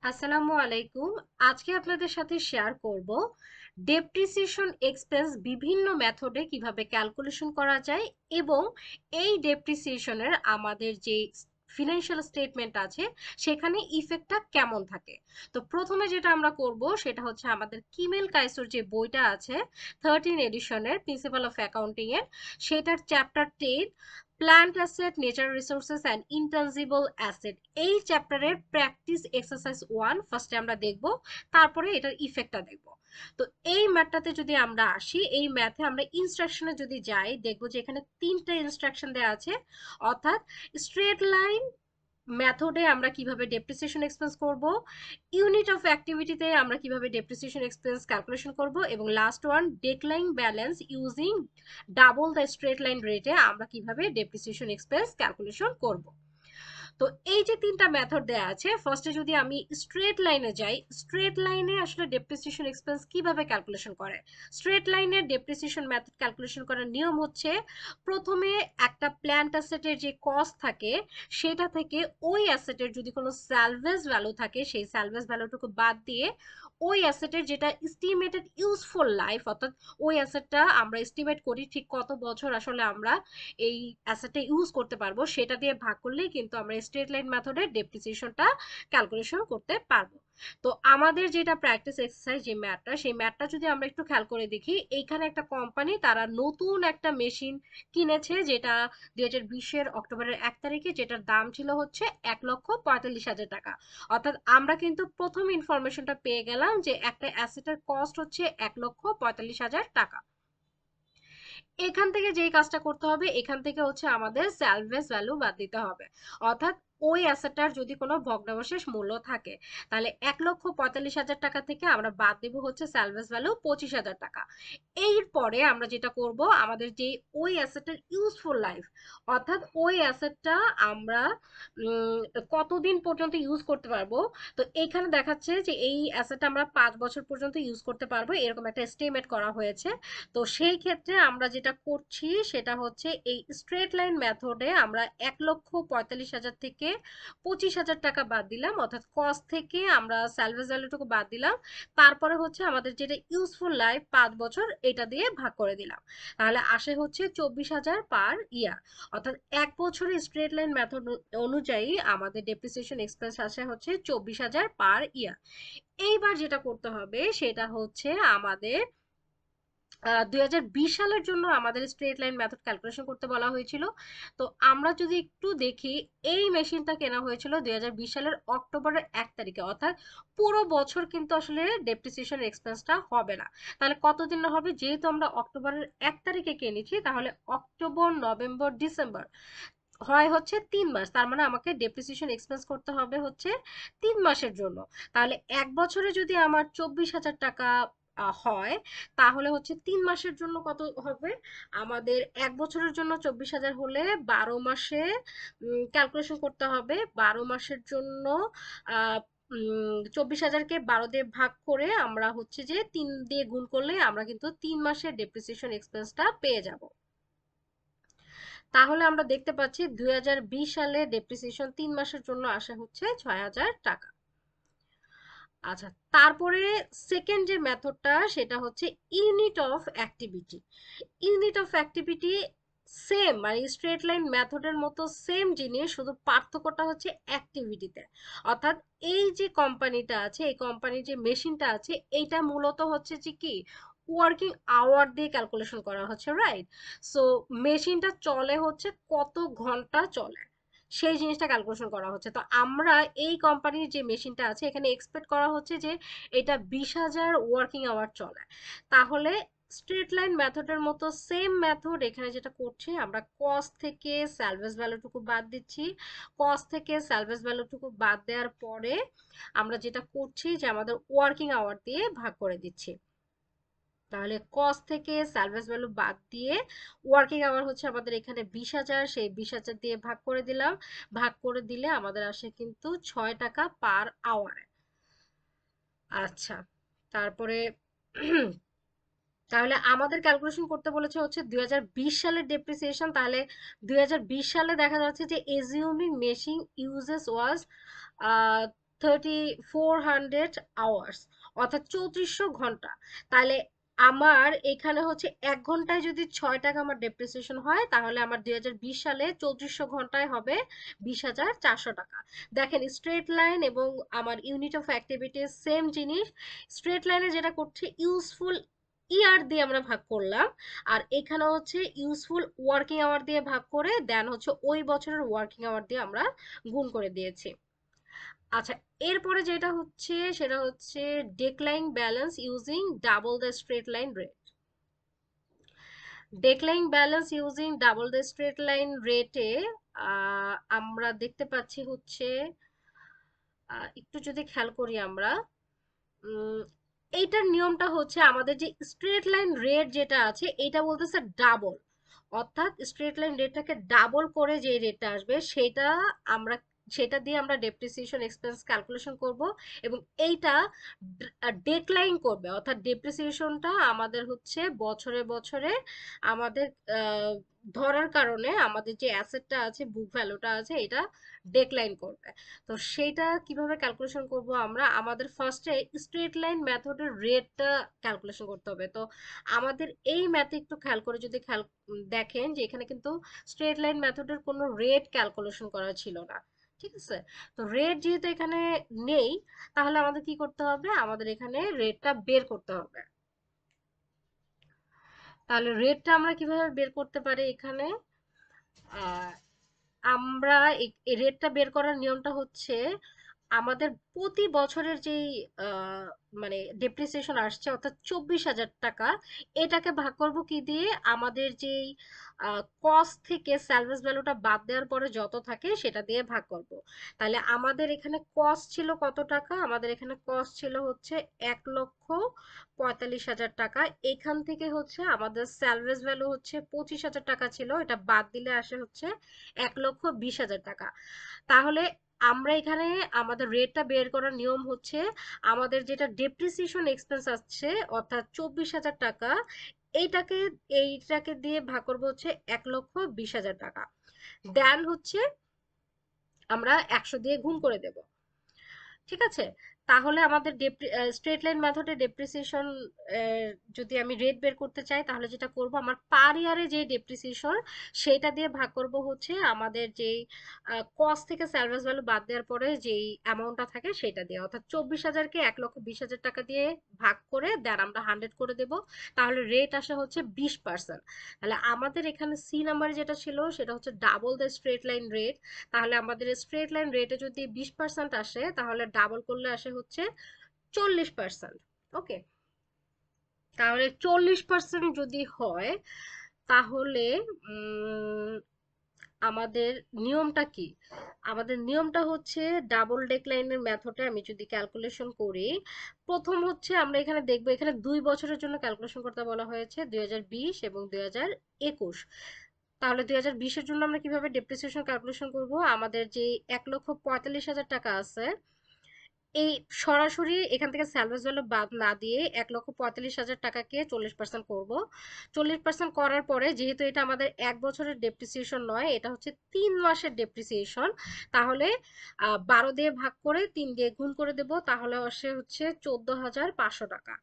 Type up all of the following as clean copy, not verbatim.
আসসালামু আলাইকুম। আজকে আপনাদের সাথে শেয়ার করব ডেপ্রিসিয়েশন এক্সপেন্স বিভিন্ন মেথডে কিভাবে ক্যালকুলেশন করা যায় এবং এই ডেপ্রিসিয়েশনের আমাদের যে ফিনান্সিয়াল স্টেটমেন্ট আছে সেখানে ইফেক্টটা কেমন থাকে। তো প্রথমে যেটা আমরা করব সেটা হচ্ছে আমাদের কিমেল কাইসোর যে বইটা আছে 13 এডিশনের প্রিন্সিপাল অফ অ্যাকাউন্টিং এর, সেটার chapter 10 plant asset, nature resources and intangible asset, এই চ্যাপ্টারের প্র্যাকটিস এক্সারসাইজ 1 ফার্স্টে আমরা দেখব, তারপরে এটার ইফেক্টটা দেখব। তো এই ম্যাথটাতে যদি আমরা আসি, এই ম্যাথে আমরা ইনস্ট্রাকশনে যদি যাই, দেখব যে এখানে তিনটা ইনস্ট্রাকশন দেওয়া আছে। অর্থাৎ স্ট্রেট লাইন মেথডে আমরা কিভাবে ডেপ্রিসিয়েশন এক্সপেন্স করব, ইউনিট অফ অ্যাক্টিভিটিতে আমরা কিভাবে ডেপ্রিসিয়েশন এক্সপেন্স ক্যালকুলেশন করব, এবং last one decline balance using double the straight line রেটে আমরা কিভাবে ডেপ্রিসিয়েশন এক্সপেন্স ক্যালকুলেশন করব। তো এই যে তিনটা মেথড দেয়া আছে, ফার্স্টে যদি আমি স্ট্রেট লাইনে যাই, স্ট্রেট লাইনে আসলে ডেপ্রিসিয়েশন এক্সপেন্স কিভাবে ক্যালকুলেশন করে। স্ট্রেট লাইনের ডেপ্রিসিয়েশন মেথড ক্যালকুলেশন করার নিয়ম হচ্ছে, প্রথমে একটা প্ল্যান্ট অ্যাসেটের যে কস্ট থাকে সেটা থেকে ওই অ্যাসেটের যদি কোনো স্যালভেজ ভ্যালু থাকে সেই স্যালভেজ ভ্যালুটুকু বাদ দিয়ে ওই অ্যাসেটের যেটা এস্টিমেটেড ইউজফুল লাইফ, অর্থাৎ ওই অ্যাসেটটা আমরা এস্টিমেট করি ঠিক কত বছর আসলে আমরা এই অ্যাসেটটা ইউজ করতে পারবো, সেটা দিয়ে ভাগ করলেই কিন্তু আমরা স্ট্রেট লাইন মেথডে ডেপ্রিসিয়েশনটা ক্যালকুলেশন করতে পারবো। তো আমাদের যেটা প্র্যাকটিস এক্সারসাইজ যে ম্যাথটা, সেই ম্যাথটা যদি আমরা একটু খেয়াল করে দেখি, এইখানে একটা কোম্পানি তারা নতুন একটা মেশিন কিনেছে, যেটা 2020-এর অক্টোবরের 1 তারিখে, যেটার দাম ছিল হচ্ছে 1,45,000 টাকা। অর্থাৎ আমরা কিন্তু প্রথম ইনফরমেশনটা পেয়ে গেলাম যে একটা অ্যাসেটের কস্ট হচ্ছে 1,45,000 টাকা। এখান থেকে যেই কাজটা করতে হবে, এখান থেকে হচ্ছে আমাদের স্যালভেজ ভ্যালু বাদ দিতে হবে। অর্থাৎ ওই অ্যাসেটটার যদি কোনো ভগ্নাবশেষ মূল্য থাকে, তাহলে 1,45,000 টাকা থেকে আমরা বাদ দেব হচ্ছে স্যালভেজ ভ্যালু 25,000 টাকা। এরপরে আমরা যেটা করব, আমাদের যে ওই অ্যাসেটের ইউজফুল লাইফ, অর্থাৎ ওই অ্যাসেটটা আমরা কতদিন পর্যন্ত ইউজ করতে পারবো। তো এখানে দেখাচ্ছে যে এই অ্যাসেটটা আমরা 5 বছর পর্যন্ত ইউজ করতে পারবো, এরকম একটা এস্টিমেট করা হয়েছে। তো সেই ক্ষেত্রে আমরা যেটা করছি সেটা হচ্ছে এই স্ট্রেট লাইন মেথডে আমরা 1,45,000 থেকে 25,000 টাকা বাদ দিলাম, অর্থাৎ কস্ট থেকে আমরা স্যালভেজ ভ্যালুটুকু বাদ দিলাম। তারপরে হচ্ছে আমাদের যেটা ইউজফুল লাইফ 5 বছর, এটা দিয়ে ভাগ করে দিলাম, তাহলে আসে হচ্ছে 24,000 পার ইয়ার। অর্থাৎ 1 বছরের স্ট্রেট লাইন মেথড অনুযায়ী আমাদের ডেপ্রিসিয়েশন এক্সপেন্স আসে হচ্ছে 24,000 পার ইয়ার। এইবার যেটা করতে হবে সেটা হচ্ছে আমাদের 2020 সালের জন্য আমাদের স্ট্রেট লাইন মেথড ক্যালকুলেশন করতে বলা হয়েছিল। তো আমরা যদি একটু দেখি, এই মেশিনটা কেনা হয়েছিল 2020 সালের অক্টোবরের 1 তারিখে, অর্থাৎ পুরো বছর কিন্তু আসলে ডেপ্রিসিয়েশন এক্সপেন্সটা হবে না। তাহলে কতদিন হবে, যেহেতু আমরা অক্টোবরের 1 তারিখে কিনেছি, তাহলে অক্টোবর, নভেম্বর, ডিসেম্বর হয় হচ্ছে 3 মাস। তার মানে আমাকে ডেপ্রিসিয়েশন এক্সপেন্স করতে হবে হচ্ছে 3 মাসের জন্য। তাহলে 1 বছরে যদি আমার 24,000 টাকা হয়, তাহলে হচ্ছে 3 মাসের জন্য কত হবে, আমাদের 1 বছরের জন্য 24,000 হলে 12 মাসে ক্যালকুলেশন করতে হবে। 12 মাসের জন্য 24,000-কে 12 দিয়ে ভাগ করে আমরা হচ্ছে যে 3 দিয়ে গুণ করলে আমরা কিন্তু 3 মাসের ডেপ্রিসিয়েশন এক্সপেন্সটা পেয়ে যাব। তাহলে আমরা দেখতে পাচ্ছি 2020 সালে ডেপ্রিসিয়েশন 3 মাসের জন্য আসে হচ্ছে 6,000 টাকা। আচ্ছা, তারপরে সেকেন্ড যে মেথডটা সেটা হচ্ছে unit of activity. Unit of activity same, মানে স্ট্রেট লাইন মেথডের মতো সেম জিনিস, শুধু পার্থক্যটা হচ্ছে অ্যাক্টিভিটিতে। অর্থাৎ এই যে কোম্পানিটা আছে, এই কোম্পানির যে মেশিনটা আছে, এইটা মূলত হচ্ছে যে কি ওয়ার্কিং আওয়ার দিয়ে ক্যালকুলেশন করা হচ্ছে, রাইট? সো মেশিনটা চলে হচ্ছে কত ঘন্টা চলে, সেই জিনিসটা ক্যালকুলেশন করা হচ্ছে। তো আমরা এই কোম্পানির যে মেশিনটা আছে, এখানে এক্সপেক্ট করা হচ্ছে যে এটা 20,000 ওয়ার্কিং আওয়ার চলে। তাহলে স্ট্রেট লাইন মেথডের মতো সেম মেথড এখানে যেটা করছি, আমরা কস্ট থেকে স্যালভেজ ভ্যালুটুকু বাদ দিচ্ছি। কস্ট থেকে স্যালভেজ ভ্যালুটুকু বাদ দেওয়ার পরে আমরা যেটা করছি যে আমাদের ওয়ার্কিং আওয়ার দিয়ে ভাগ করে দিচ্ছি। তাহলে কস্ট থেকে স্যালভেজ ভ্যালু বাদ দিয়ে ওয়ার্কিং আওয়ার হচ্ছে আমাদের এখানে 20,000, সেই 20,000 দিয়ে ভাগ করে দিলাম। ভাগ করে দিলে আমাদের আসে কিন্তু 6 টাকা পার আওয়ারে। আচ্ছা, তারপরে তাহলে আমাদের ক্যালকুলেশন করতে বলেছে হচ্ছে 2020 সালের ডেপ্রিসিয়েশন। তাহলে 2020 সালে দেখা যাচ্ছে যে এজিউমিং মেশিন ইউজেস ওয়াজ 3400 আওয়ার্স, অর্থাৎ 3400 ঘন্টা। তাহলে আমার এখানে হচ্ছে 1 ঘন্টায় যদি 6 টাকা আমার ডেপ্রিসিয়েশন হয়, তাহলে আমার 2020 সালে 3400 ঘন্টায় হবে 20,400 টাকা। দেখেন স্ট্রেট লাইন এবং আমার ইউনিট অফ অ্যাক্টিভিটি সেম জিনিস। স্ট্রেট লাইনে যেটা করছে ইউজফুল ইয়ার দিয়ে আমরা ভাগ করলাম, আর এখানে হচ্ছে ইউজফুল ওয়ার্কিং আওয়ার দিয়ে ভাগ করে দেন হচ্ছে ওই বছরের ওয়ার্কিং আওয়ার দিয়ে আমরা গুণ করে দিয়েছি। আচ্ছা, এরপরে যেটা হচ্ছে সেটা হচ্ছে decline balance using double the straight line rate. Decline balance using double the straight line রেটে আমরা দেখতে পাচ্ছি হচ্ছে একটু যদি খেয়াল করি আমরা, উম, এইটার নিয়মটা হচ্ছে আমাদের যে স্ট্রেট লাইন রেট যেটা আছে এটা বলতেছে ডাবল, অর্থাৎ স্ট্রেট লাইন রেটটাকে ডাবল করে যে রেটটা আসবে সেটা আমরা সেটা দিয়ে আমরা ডেপ্রিসিয়েশন এক্সপেন্স ক্যালকুলেশন করব, এবং এইটা ডেক্লাইন করবে, অর্থাৎ ডেপ্রিসিয়েশনটা আমাদের হচ্ছে বছরে বছরে আমাদের ধরার কারণে আমাদের যে অ্যাসেটটা আছে, বুক ভ্যালুটা আছে, এটা ডেক্লাইন করবে। তো সেইটা কিভাবে ক্যালকুলেশন করব আমরা, আমাদের ফার্স্টে স্ট্রেট লাইন মেথডের রেটটা ক্যালকুলেশন করতে হবে। তো আমাদের এই ম্যাথে একটু খেয়াল করে যদি দেখেন যে এখানে কিন্তু স্ট্রেট লাইন মেথডের কোনো রেট ক্যালকুলেশন করা ছিল না, ঠিক আছে? তো রেট যেহেতু এখানে নেই, তাহলে আমাদের কি করতে হবে, আমাদের এখানে রেটটা বের করতে হবে। তাহলে রেটটা আমরা কিভাবে বের করতে পারি এখানে, আহ আমরা এই রেটটা বের করার নিয়মটা হচ্ছে আমাদের প্রতি বছরের যেই মানে ডেপ্রিসিয়েশন আসছে অর্থাৎ 24,000 টাকা, এটাকে ভাগ করব কি দিয়ে, আমাদের যেই কস্ট থেকে স্যালভেজ ভ্যালুটা বাদ দেওয়ার পরে যত থাকে সেটা দিয়ে ভাগ করব। তাহলে আমাদের এখানে কস্ট ছিল কত টাকা, আমাদের এখানে কস্ট ছিল হচ্ছে 1,45,000 টাকা। এখান থেকে হচ্ছে আমাদের স্যালভেজ ভ্যালু হচ্ছে 25,000 টাকা ছিল, এটা বাদ দিলে আসে হচ্ছে 1,20,000 টাকা। তাহলে আমরা এখানে আমাদের রেটটা বের করার নিয়ম হচ্ছে আমাদের যেটা ডেপ্রিসিয়েশন এক্সপেন্স আসছে অর্থাৎ 24,000 টাকা, এইটাকে এইটাকে দিয়ে ভাগ করবো হচ্ছে 1,20,000 টাকা, দেন হচ্ছে আমরা 100 দিয়ে গুণ করে দেব, ঠিক আছে? তাহলে আমাদের স্ট্রেট লাইন মেথডে ডেপ্রিসিয়েশন যদি আমি রেট বের করতে চাই, তাহলে যেটা করব আমার পার ইয়ারে যে ডেপ্রিসিয়েশন সেটা দিয়ে ভাগ করব হচ্ছে আমাদের যেই কস্ট থেকে সার্ভিস ভ্যালু বাদ দেওয়ার পরে যেই অ্যামাউন্টটা থাকে সেটা দিয়ে, অর্থাৎ 24,000-কে 1,20,000 টাকা দিয়ে ভাগ করে দেন আমরা 100 করে দেব, তাহলে রেট আসে হচ্ছে 20%। তাহলে আমাদের এখানে সি নাম্বারে যেটা ছিল সেটা হচ্ছে double the straight line rate. তাহলে আমাদের স্ট্রেট লাইন রেটে যদি 20% আসে, তাহলে ডাবল করলে আসে হচ্ছে 40%। ওকে, তাহলে 40% যদি হয়, তাহলে আমাদের নিয়মটা কি, আমাদের নিয়মটা হচ্ছে ডাবল ডেক্লাইনের মেথডে আমি যদি ক্যালকুলেশন করি, প্রথম হচ্ছে আমরা এখানে দেখবো এখানে 2 বছরের জন্য ক্যালকুলেশন করতে বলা হয়েছে, 2020 এবং 2021। তাহলে 2020-এর জন্য আমরা কিভাবে ডেপ্রিসিয়েশন ক্যালকুলেশন করব, আমাদের যে 1,45,000 টাকা আছে, এই সরাসরি এখান থেকে স্যালভেজ ভ্যালু বাদ না দিয়ে 1,45,000 টাকাকে 40% করব। 40% করার পরে যেহেতু এটা আমাদের 1 বছরের ডেপ্রিসিয়েশন নয়, এটা হচ্ছে 3 মাসের ডেপ্রিসিয়েশন, তাহলে 12 দিয়ে ভাগ করে 3 দিয়ে গুণ করে দেব, তাহলে আসে হচ্ছে 14,500 টাকা।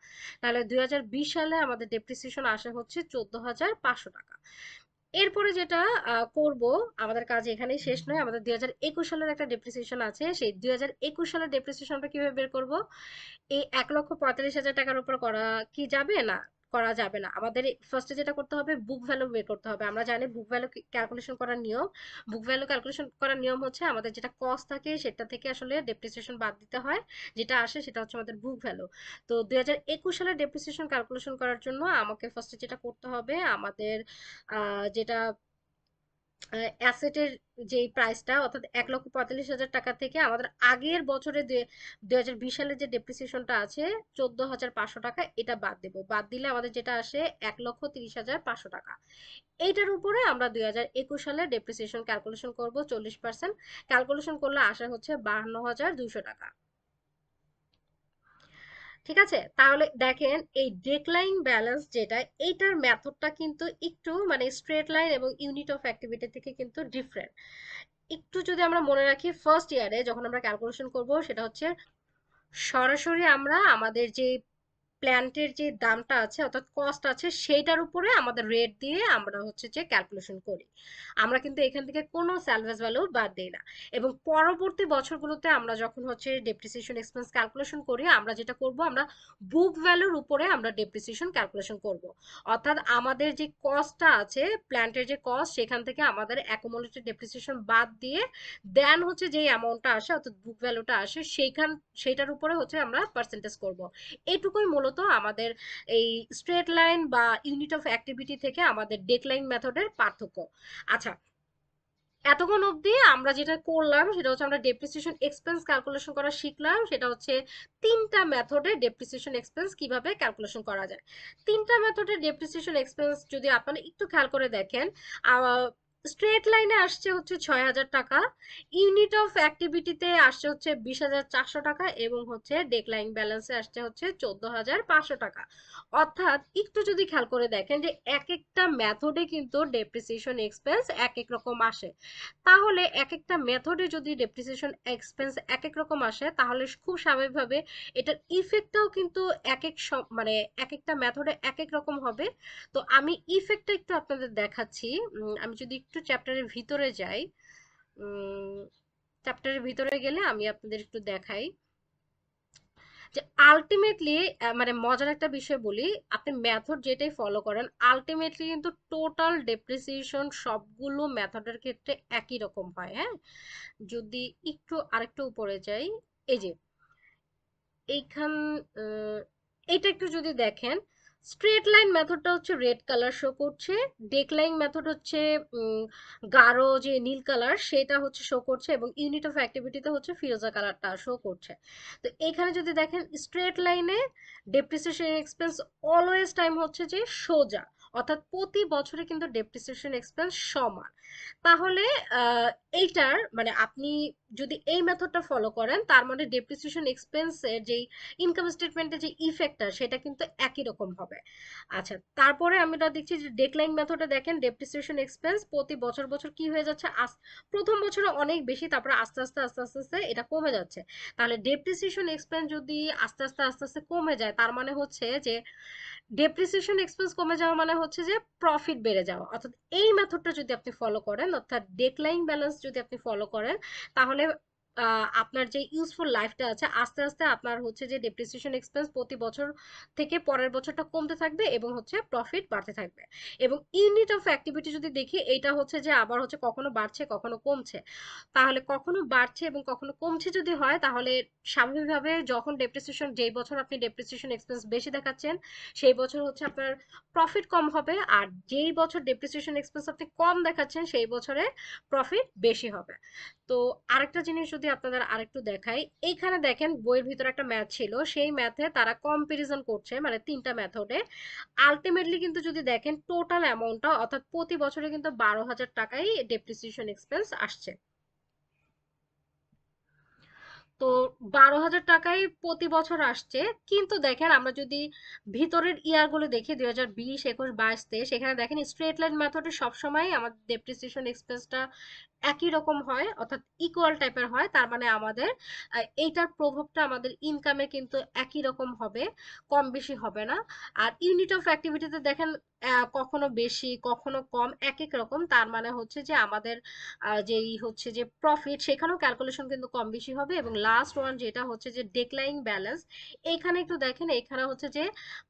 তাহলে 2020 সালে আমাদের ডেপ্রিসিয়েশন আসে হচ্ছে 14,500 টাকা। এরপরে যেটা করব, আমাদের কাজ এখানেই শেষ নয়, আমাদের 2021 সালের একটা ডেপ্রিসিয়েশন আছে, সেই 2021 সালের ডেপ্রিসিয়েশনটা কিভাবে বের করব, এই 1,45,000 টাকার উপর করা কি যাবে না, করা যাবে না। আমাদের ফার্স্টে যেটা করতে হবে বুক ভ্যালু বের করতে হবে। আমরা জানি বুক ভ্যালু ক্যালকুলেশন করার নিয়ম, বুক ভ্যালু ক্যালকুলেশন করার নিয়ম হচ্ছে আমাদের যেটা কস্ট থাকে সেটা থেকে আসলে ডেপ্রিসিয়েশন বাদ দিতে হয়, যেটা আসে সেটা হচ্ছে আমাদের বুক ভ্যালু। তো 2021 সালের ডেপ্রিসিয়েশন ক্যালকুলেশন করার জন্য আমাকে ফার্স্টে যেটা করতে হবে, আমাদের যেটা অ্যাসেটের যে প্রাইসটা অর্থাৎ 1,45,000 টাকা থেকে আমাদের আগের বছরে 2020 সালের যে ডেপ্রিসিয়েশনটা আছে 14,500 টাকা, এটা বাদ দেব, বাদ দিলে আমাদের যেটা আসে 1,30,500 টাকা। এইটার উপরে আমরা 2021 সালে ডেপ্রিসিয়েশন ক্যালকুলেশন করব 40%, ক্যালকুলেশন করলে আসা হচ্ছে 52,200 টাকা। ঠিক আছে, তাহলে দেখেন এই ডেক্লাইন ব্যালেন্স যেটা, এইটার মেথডটা কিন্তু একটু মানে স্ট্রেট লাইন এবং ইউনিট অফ অ্যাক্টিভিটি থেকে কিন্তু ডিফারেন্ট। একটু যদি আমরা মনে রাখি, ফার্স্ট ইয়ারে যখন আমরা ক্যালকুলেশন করব সেটা হচ্ছে সরাসরি আমরা আমাদের যে প্ল্যান্টের যে দামটা আছে অর্থাৎ কস্ট আছে সেইটার উপরে আমাদের রেট দিয়ে আমরা হচ্ছে যে ক্যালকুলেশন করি। আমরা কিন্তু এখান থেকে কোনো স্যালভেজ ভ্যালু বাদ দিই না। এবং পরবর্তী বছরগুলোতে আমরা যখন হচ্ছে ডেপ্রিসিয়েশন এক্সপেন্স ক্যালকুলেশন করি, আমরা যেটা করব, আমরা বুক ভ্যালুর উপরে আমরা ডেপ্রিসিয়েশন ক্যালকুলেশন করব। অর্থাৎ আমাদের যে কস্টটা আছে, প্ল্যান্টের যে কস্ট, সেখান থেকে আমাদের অ্যাকুমুলেটেড ডেপ্রিসিয়েশন বাদ দিয়ে দেন হচ্ছে যে অ্যামাউন্টটা আসে অর্থাৎ বুক ভ্যালুটা আসে, সেইটার উপরে হচ্ছে আমরা পার্সেন্টেজ করব। এটুকুই মূলত আমাদের এই স্ট্রেট লাইন বা ইউনিট অফ অ্যাক্টিভিটি থেকে আমাদের ডেক্লাইন মেথডের পার্থক্য। আচ্ছা, এতক্ষণ অবধি আমরা যেটা করলাম সেটা হচ্ছে আমরা ডেপ্রিসিয়েশন এক্সপেন্স ক্যালকুলেশন করা শিখলাম। সেটা হচ্ছে তিনটা মেথডে ডেপ্রিসিয়েশন এক্সপেন্স কিভাবে ক্যালকুলেশন করা যায়। তিনটা মেথডে ডেপ্রিসিয়েশন এক্সপেন্স যদি আপনারা একটু খেয়াল করে দেখেন, স্ট্রেট লাইনে আসছে হচ্ছে ৬,০০০ টাকা, ইউনিট অফ অ্যাক্টিভিটিতে আসছে হচ্ছে ২০,৪০০ টাকা, এবং হচ্ছে ডেক্লাইন ব্যালেন্সে আসছে হচ্ছে ১৪,৫০০ টাকা। অর্থাৎ একটু যদি খেয়াল করে দেখেন যে এক একটা মেথডে কিন্তু ডেপ্রিসিয়েশন এক্সপেন্স এক এক রকম আসে। তাহলে এক একটা মেথডে যদি ডেপ্রিসিয়েশন এক্সপেন্স এক এক রকম আসে, তাহলে খুব স্বাভাবিকভাবে এটার ইফেক্টটাও কিন্তু মানে এক একটা মেথডে এক এক রকম হবে। তো আমি ইফেক্টটা একটু আপনাদের দেখাচ্ছি। আমি যদি একটু চ্যাপ্টারের ভিতরে যাই, চ্যাপ্টারের ভিতরে গেলে আমি আপনাদের একটু দেখাই যে আলটিমেটলি, মানে মজার একটা বিষয় বলি, আপনি মেথড যেটাই ফলো করেন আলটিমেটলি কিন্তু টোটাল ডেপ্রিসিয়েশন সবগুলো মেথডের ক্ষেত্রে একই রকম হয়। হ্যাঁ, যদি একটু আরেকটু উপরে যাই, এই যে এইখান আহ, এটা একটু যদি দেখেন, স্ট্রেট লাইন মেথডটা হচ্ছে রেড কালার শো করছে, ডেক্লাইন মেথড হচ্ছে গাঢ় যে নীল কালার সেটা হচ্ছে শো করছে, এবং ইউনিট অফ অ্যাক্টিভিটিতে হচ্ছে ফিরোজা কালারটা শো করছে। তো এখানে যদি দেখেন স্ট্রেট লাইনে ডেপ্রিসিয়েশন এক্সপেন্স অলওয়েজ টাইম হচ্ছে যে সোজা, অর্থাৎ প্রতি বছরে কিন্তু ডেপ্রিসিয়েশন এক্সপেন্স সমান। তাহলে আহ, এইটার মানে আপনি যদি এই মেথডটা ফলো করেন, তার মানে ডেপ্রিসিয়েশন এক্সপেন্স এর যে ইনকাম স্টেটমেন্টের যে ইফেক্টটা সেটা কিন্তু একই রকম হবে। আচ্ছা, তারপরে আমরা দেখছি যে ডেক্লাইন মেথডে দেখেন ডেপ্রিসিয়েশন এক্সপেন্স প্রতি বছর বছর কি হয়ে যাচ্ছে, প্রথম বছরে অনেক বেশি, তারপরে আস্তে আস্তে আস্তে আস্তে আস্তে এটা কমে যাচ্ছে। তাহলে ডেপ্রিসিয়েশন এক্সপেন্স যদি আস্তে আস্তে আস্তে আস্তে কমে যায়, তার মানে হচ্ছে যে ডেপ্রিসিয়েশন এক্সপেন্স কমে যাওয়া মানে হচ্ছে যে প্রফিট বেড়ে যাওয়া। অর্থাৎ এই মেথডটা যদি আপনি ফলো করেন, অর্থাৎ ডেক্লাইন ব্যালেন্স যদি আপনি ফলো করেন, তাহলে আপনার যে ইউজফুল লাইফটা আছে আস্তে আস্তে আপনার হচ্ছে যে ডেপ্রিসিয়েশন এক্সপেন্স প্রতি বছর থেকে পরের বছরটা কমতে থাকবে এবং হচ্ছে প্রফিট বাড়তে থাকবে। এবং ইউনিট অফ অ্যাক্টিভিটি যদি দেখি, এইটা হচ্ছে যে আবার হচ্ছে কখনো বাড়ছে কখনো কমছে। তাহলে কখনো বাড়ছে এবং কখনো কমছে যদি হয়, তাহলে স্বাভাবিকভাবে যখন ডেপ্রিসিয়েশন, যেই বছর আপনি ডেপ্রিসিয়েশন এক্সপেন্স বেশি দেখাচ্ছেন সেই বছর হচ্ছে আপনার প্রফিট কম হবে, আর যেই বছর ডেপ্রিসিয়েশন এক্সপেন্স আপনি কম দেখাচ্ছেন সেই বছরে প্রফিট বেশি হবে। তো আরেকটা জিনিস যদি আপনাদের আরেকটু দেখাই, এইখানে দেখেন বইয়ের ভিতরে একটা ম্যাথ ছিল, সেই ম্যাথে তারা কম্পারিজন করছে মানে তিনটা মেথডে। আলটিমেটলি কিন্তু যদি দেখেন টোটাল অ্যামাউন্টটা, অর্থাৎ প্রতি বছরে কিন্তু ১২,০০০ টাকাই ডেপ্রিসিয়েশন এক্সপেন্স আসছে। তো ১২,০০০ টাকাই প্রতি বছর আসছে। কিন্তু দেখেন আমরা যদি ভিতরের ইয়ার গুলো দেখি, ২০২০, ২১, ২২, ২৩, এখানে দেখেন স্ট্রেট লাইন মেথডে সবসময় আমাদের ডেপ্রিসিয়েশন এক্সপেন্সটা একই রকম হয়, অর্থাৎ ইকুয়াল টাইপের হয়। তার মানে আমাদের এইটার প্রভাবটা আমাদের ইনকামে কিন্তু একই রকম হবে, কম বেশি হবে না। আর ইউনিট অফ অ্যাক্টিভিটিতে দেখেন কখনো বেশি কখনো কম, এক এক রকম। তার মানে হচ্ছে যে আমাদের যেই হচ্ছে যে প্রফিট, সেখানেও ক্যালকুলেশন কিন্তু কম বেশি হবে। এবং লাস্ট ওয়ান যেটা হচ্ছে যে ডেক্লাইন ব্যালেন্স, এইখানে একটু দেখেন, এখানে হচ্ছে যে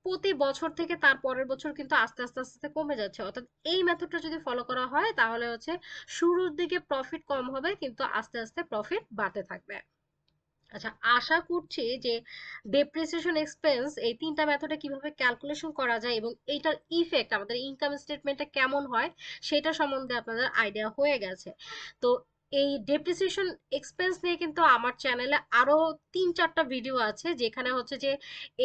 প্রতি বছর থেকে তার পরের বছর কিন্তু আস্তে আস্তে আস্তে আস্তে কমে যাচ্ছে। অর্থাৎ এই মেথডটা যদি ফলো করা হয় তাহলে হচ্ছে শুরুর দিকে প্রফিট কম হবে কিন্তু আস্তে আস্তে প্রফিট বাড়তে থাকবে। আচ্ছা, আশা করছি যে ডেপ্রিসিয়েশন এক্সপেন্স এই তিনটা মেথডে কিভাবে ক্যালকুলেশন করা যায় এবং এইটার ইফেক্ট আমাদের ইনকাম স্টেটমেন্টে কেমন হয় সেটা সম্বন্ধে আপনাদের আইডিয়া হয়ে গেছে। তো এই ডেপ্রিসিয়েশন এক্সপেন্স নিয়ে কিন্তু আমার চ্যানেলে আরো ৩-৪টা ভিডিও আছে, যেখানে হচ্ছে যে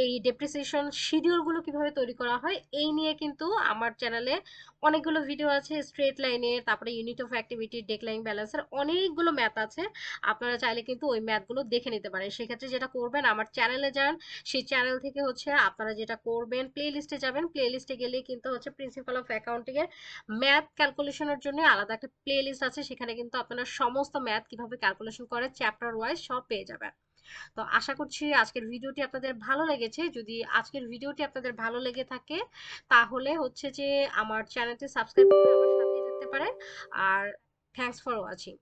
এই ডেপ্রিসিয়েশন শিডিউল গুলো কিভাবে তৈরি করা হয় এই নিয়ে কিন্তু আমার চ্যানেলে অনেকগুলো ভিডিও আছে। স্ট্রেট লাইনের, তারপরে ইউনিট অফ অ্যাক্টিভিটি, ডেক্লাইন ব্যালেন্সের অনেকগুলো ম্যাথ আছে। আপনারা চাইলে কিন্তু ওই ম্যাথগুলো দেখে নিতে পারেন। সেক্ষেত্রে যেটা করবেন, আমার চ্যানেলে যান, সেই চ্যানেল থেকে হচ্ছে আপনারা যেটা করবেন, প্লে লিস্টে যাবেন, প্লে লিস্টে গেলে কিন্তু হচ্ছে প্রিন্সিপাল অফ অ্যাকাউন্টিং এর ম্যাথ ক্যালকুলেশনের জন্য আলাদা একটা প্লে লিস্ট আছে, সেখানে কিন্তু আপনারা সমস্ত ম্যাথ কিভাবে ক্যালকুলেশন করে চ্যাপ্টার ওয়াইজ সব পেয়ে যাবেন। তো আশা করছি আজকের ভিডিওটি আপনাদের ভালো লেগেছে। যদি আজকের ভিডিওটি আপনাদের ভালো লেগে থাকে তাহলে হচ্ছে যে আমার চ্যানেলটি সাবস্ক্রাইব করে আমার সাথেই থাকতে পারেন। আর থ্যাংকস ফর ওয়াচিং।